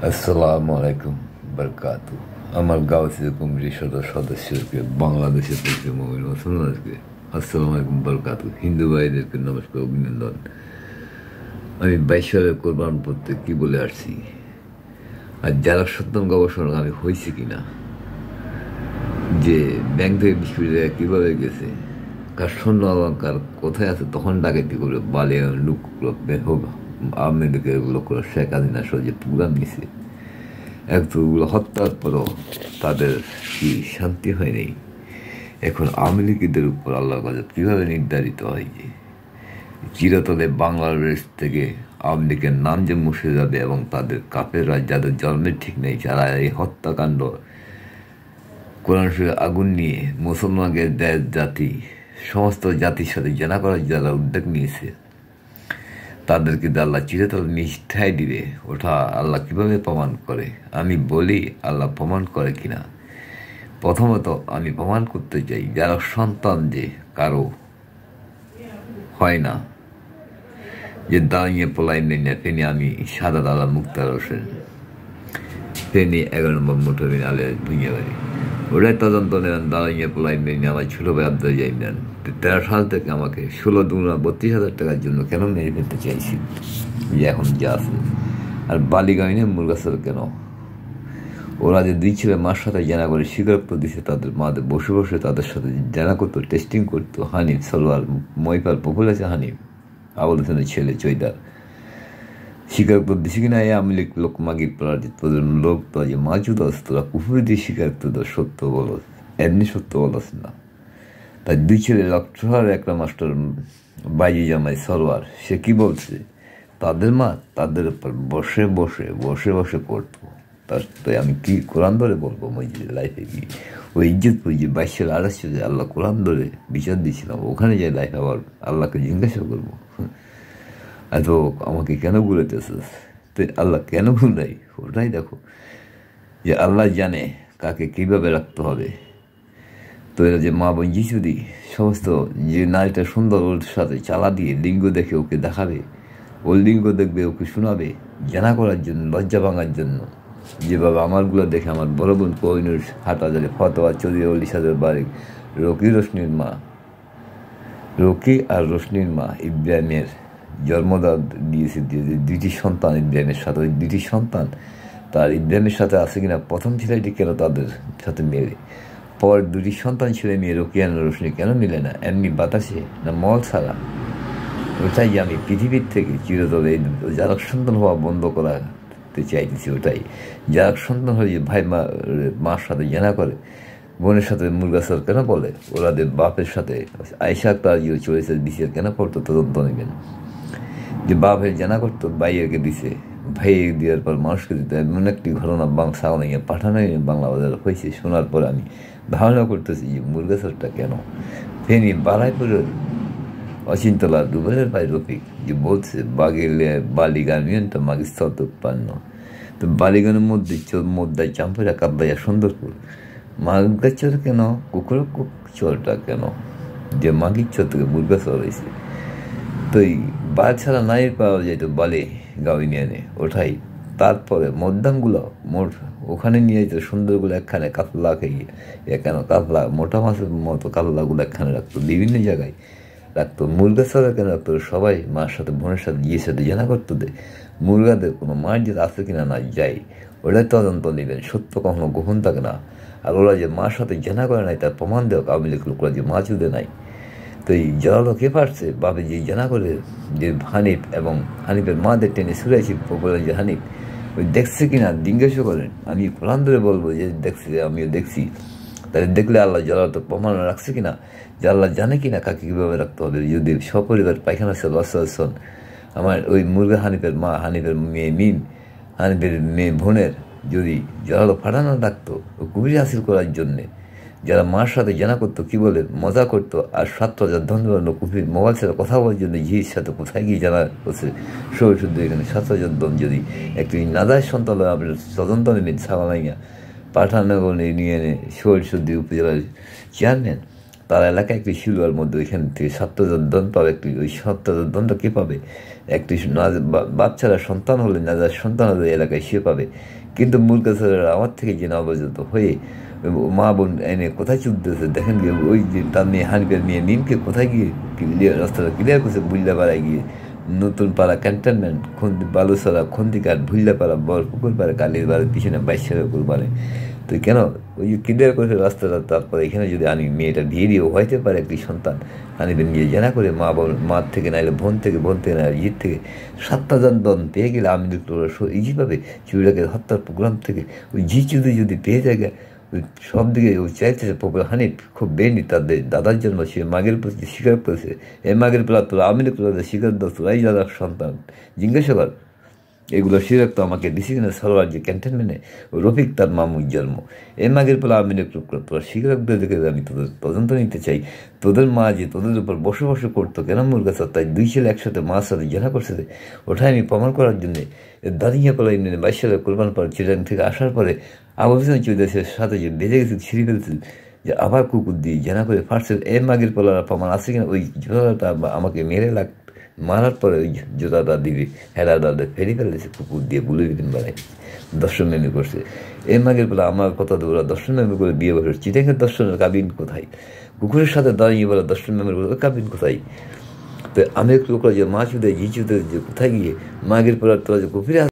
আসসালামু আলাইকুম বরকাতু। আমার গাউসিয়া কমিটির সদস্যকে বাংলাদেশের প্রতি মুমিন মুসলমানকে আসসালামু আলাইকুম বরকাতু। হিন্দু ভাইদেরকে নমস্কার, অভিনন্দন। আমি 22 সালের কোরবান পড়তে কি বলে আসছি, আর যারা সত্যম গবেষণা আমি হয়েছি কিনা, যে ব্যাংক থেকে 20 কোটি টাকা কীভাবে গেছে, কার স্বর্ণ অলঙ্কার কোথায় আছে, তখন ডাকাতি করে বালে লোকগুলো আওয়ামী লীগের লোকরা শেখ হাসিনা সহ যে প্রোগ্রাম নিছে, একগুলো হত্যার পরও তাদের কি শান্তি হয়নি। এখন আওয়ামী লীগদের উপর আল্লাহর কাছে কীভাবে নির্ধারিত হয় যে চিরতরে বাংলাদেশ থেকে আওয়ামী লীগের নাম যে মুছে যাবে, এবং তাদের কাফেররা যাদের জন্মের ঠিক নেই, যারা এই হত্যাকাণ্ড কোরআন শরীফে আগুন নিয়ে মুসলমানকে দেশ জাতি সমস্ত জাতির সাথে জেনা করার যারা উদ্যোগ নিয়েছে, তাদেরকে আল্লাহ চিরতরে নিষ্ঠায় দিবে। ওটা আল্লাহ কিভাবে প্রমাণ করে? আমি বলি আল্লাহ প্রমাণ করে কিনা। প্রথমত আমি প্রমাণ করতে চাই, যারা সন্তান যে কারো হয় না, যে দাঁড়িয়ে পলাই নেই ফেনি, আমি সাদা দাদা মুক্তার হোসেন, ফেনি 11 নম্বর মোটরবিন আলে ভুঁইয়া বাড়ি, ওটাই তদন্ত নেন। দাঁড়িয়ে পলাই নেই আমার ছোটো ভাই আব্দুল যাই নেন। 13 সাল থেকে আমাকে 16-32,000 টাকার জন্য কেন মেরে ফেলতে চাইছি, যে এখন যা আছে। আর বালিগাইনে মুরগাছাল কেন? ওরা যে 2 ছেলে মার সাথে জানা করে স্বীকারোক্ত দিছে, তাদের মাদের বসে বসে তাদের সাথে জানা করতো, টেস্টিং করতো। হানিফ সলোয়ার মহিপাল পপুল আছে, হানিফ আবুল হোসেনের ছেলে চৈদার স্বীকারোক্ত দিছে কিনা? এই আওয়ামী লীগ লোক মাগির পড়ার যে তোদের লোক, তো যে মাছুদ আছে, তোরা কুফুরি দিয়ে স্বীকারোক্ত সত্য বলো, এমনি সত্য বলস না। তাই 2 ছেলে লক্ষ্যহার একটা মাস্টার বাইজি জামাই সরোয়ার, সে কি বলছে, তাদের মা তাদের উপর বসে বসে বসে বসে করতো। তাই আমি কি কোরআন ধরে বলবো মসজিদে লাইফে গিয়ে, ওই ইজ্জতপুর যে 22 সালে 28 যে আল্লাহ কোরআন ধরে বিচার দিয়েছিলাম, ওখানে যাই লাইফে আবার আল্লাহকে জিজ্ঞাসা করবো, এত আমাকে কেন ঘুরাইতেছিস? তো আল্লাহ কেন ঘুরাই? ওটাই দেখো, যে আল্লাহ জানে কাকে কীভাবে রাখতে হবে। তো এরা যে মা বোন যিশুদি সমস্ত, যে নারীটা সুন্দর, ওর সাথে চালা দিয়ে লিঙ্গ দেখে ওকে দেখাবে, ওর লিঙ্গ দেখবে, ওকে শোনাবে জানা করার জন্য, লজ্জা ভাঙার জন্য। যেভাবে আমারগুলো দেখে আমার বড় বোন কোহিনুর হাটাজারে ফতোয়া চৌধুরী অলি সাদের বাড়ি, রকি আর রোশনির মা ইব্রাহিমের জন্মদান দিয়েছে, 2টি সন্তান ইব্রাহিমের সাথে। ওই 2টি সন্তান তার ইব্রাহিমের সাথে আছে কিনা, প্রথম ছেলেটি কেন তাদের সাথে মেলে, পর 2টি সন্তান ছেলে মেয়ে রকিয়ান রোশনি কেন মিলে না? এমনি বাতাসে না মল ছাড়া? ওটাই আমি পৃথিবীর থেকে চিরতরে যারা সন্তান হওয়া বন্ধ করাতে চাইতেছি। ওটাই যারা সন্তান হয়ে ভাই মার সাথে জানা করে, বোনের সাথে মুরগাছাল কেন বলে, ওরাদের বাপের সাথে আয়সা তার চলেছে দিছে কেন পড়তো, তদন্ত নেবেন। যে বাপের জানা করতো, ভাইয়েরকে দিছে, ভাই দেওয়ার পর মানুষকে দিতে, এমন একটি ঘটনা সাউনাইয়া পাঠানো বাংলা বাজার হয়েছে। শোনার পর আমি ধারণা করতেছি যে মুরগাছালটা কেন। ফেনি বারাইপুরের অচিন্তলা দুবারের ভাই রফিক যে বলছে বালিগান ইউনিয়নটা মাগিস্তল উৎপন্ন, তো বালিগানের মধ্যে মোদ্দায় চাম্পুরা কাদ্দাইয়া সুন্দরপুর মাগির চর কেন, কুকুর চরটা কেন, যে মাগির চর থেকে মুরগাছাল হয়েছে। তো এই বাঘ ছাড়া নাই পাওয়া যেত বালি গাঁও ইউনিয়নে, ওঠাই। তারপরে মদ্দামগুলো ওখানে নিয়ে যেত, সুন্দরগুলো একখানে কাতলা খেয়ে, কেন কাতলা মোটা মাছের মতো কাতলাগুলো একখানে রাখতো, বিভিন্ন জায়গায় রাখতো। মুরগা ছাড়া কেন রাখতো? সবাই মার সাথে বোনের সাথে গিয়ে সাথে জানা করতো যে মুরগাদের কোনো মার যে আছে কিনা না যাই, ওটাই তদন্ত নেবেন। সত্য কখনো গোপন থাকে না। আর ওরা যে মার সাথে জানা করে নাই তার প্রমাণ দেওয়া আওয়ামী লীগ লোকরা যে মা চুদে নাই। তো এই জড়ালো কে পারছে? বাপে যে জানা করে, যে হানিফ এবং হানিফের মাদের টেনে শুরাইছি, বলে যে হানিফ ওই দেখছে কিনা জিজ্ঞাসা করেন। আমি কোরআন ধরে বলবো যে দেখছি, আমিও দেখছি। তাহলে দেখলে আল্লাহ জলাতো প্রমাণ রাখছে কিনা, যে আল্লাহ জানে কিনা কাকে কীভাবে রাখতে হবে। যদি সপরিবার পায়খানা ছিল অসন, আমার ওই মুরগা হানিফের মা, হানিফের মেয়ে মিম, হানিফের মেয়ে বোনের যদি জলালো ফাটানো রাখতো ও কুবির হাসিল করার জন্যে, যারা মার সাথে জানা করতো, কি বলে মজা করতো, আর 7,000 ধন্য কুফির মোবাইল ছাড়া কথা বলার জন্য ঝির সাথে কোথায় গিয়ে জানা করছে শরীর শুদ্ধ, এখানে 7,000 দম যদি একটি নাদায় সন্তান আপনার তদন্ত নেবেন সাবানাইয়া পাঠানগর নিয়ে এনে শরীর শুদ্ধি উপজেলার চেয়ারম্যান, তার এলাকায় একটি শিলুয়ার মধ্যে ওইখান থেকে 7,000 দন পাবে। একটি ওই 7,000 দনটা কে পাবে? একটি বাচ্চারা সন্তান হলে না, যার সন্তান হলে এলাকায় সে পাবে। কিন্তু মূল কাছে আমার থেকে যে নবজাত হয়ে মা বোন এনে কোথায় চুলতেছে দেখেন গিয়ে, ওই যে তার মেয়ে হানিফের মেয়ে নিমকে কোথায় গিয়ে রাস্তাটা ক্লিয়ার করছে, বুল্লা পাড়ায় গিয়ে নতুন পাড়া ক্যান্টনমেন্ট বালুসরা খন্দিকার ভুল্লা পাড়া বড় পুকুর পাড়ে কালীর বাড়ির পিছনে 22 পুকুর পাড়ে। তো কেন ওই যে ক্লিয়ার করেছে রাস্তাটা, তারপরে এখানে যদি আনি মেয়েটা বিয়ে দিয়ে হইতে পারে একটি সন্তান আনিবেন গিয়ে জেনা করে মার থেকে নাইলে বোন থেকে নাইলে জিত থেকে 7,000 দন পেয়ে গেলে আমি ইজিভাবে চুরিটাকে হত্যার প্রোগ্রাম থেকে ওই যদি পেয়ে যায় সব দিকে ও চাইছে পপুলার হানিফ খুব বেনি তাদের দাদার জন্ম সে মাগের প্রতি স্বীকার করেছে। এই মাগের পেলা তোরা আমি স্বীকার দাও, তোরাই দাদার সন্তান জিজ্ঞাসা কর। এগুলো স্বীকার তো আমাকে দিছি কিনা সরোয়ার যে ক্যান্টনমেন্টে রফিক তার মামুর জন্ম। এই মাগের পেলা আমি তোরা স্বীকারদের দেখে আমি তোদের তদন্ত নিতে চাই। তোদের মা যে তোদের উপর বসে করতো কেন মোর কাছে, তাই 2 ছেলে একসাথে মার সাথে জেনা করছে, ওঠাই আমি প্রমাণ করার জন্যে দাঁড়িয়ে পেলা 22 সালে কোরবান পর চিটাং থেকে আসার পরে আবু হোসেন চৌধুরীর সাথে যে বেঁধে গেছিল ছিঁড়ে ফেলছিল, যে আবার কুকুর দিয়ে জেনা করে ফার্স্টের এ মাগের পলার প্রমাণ আছে কিনা, ওই জোড়াটা আমাকে মারার পরে ওই জোড়াটা দিবি হেরাটা ফেরি ফেলেছে কুকুর দিয়ে বুলে দিন বেড়ায় দর্শন মেমে করছে। এ মাগের পলা আমার কথা তো ওরা দর্শন মেমে করে বিয়ে বসে চিটাঙ্গের দর্শনের কাবিন কোথায়? কুকুরের সাথে দাঁড়িয়ে বলা দর্শন মেমের ওই কাবিন কোথায়? তো আমি একটু যে মা চুদে জি চুদে যে কোথায় গিয়ে মাগের পলার তোরা যে গভীরে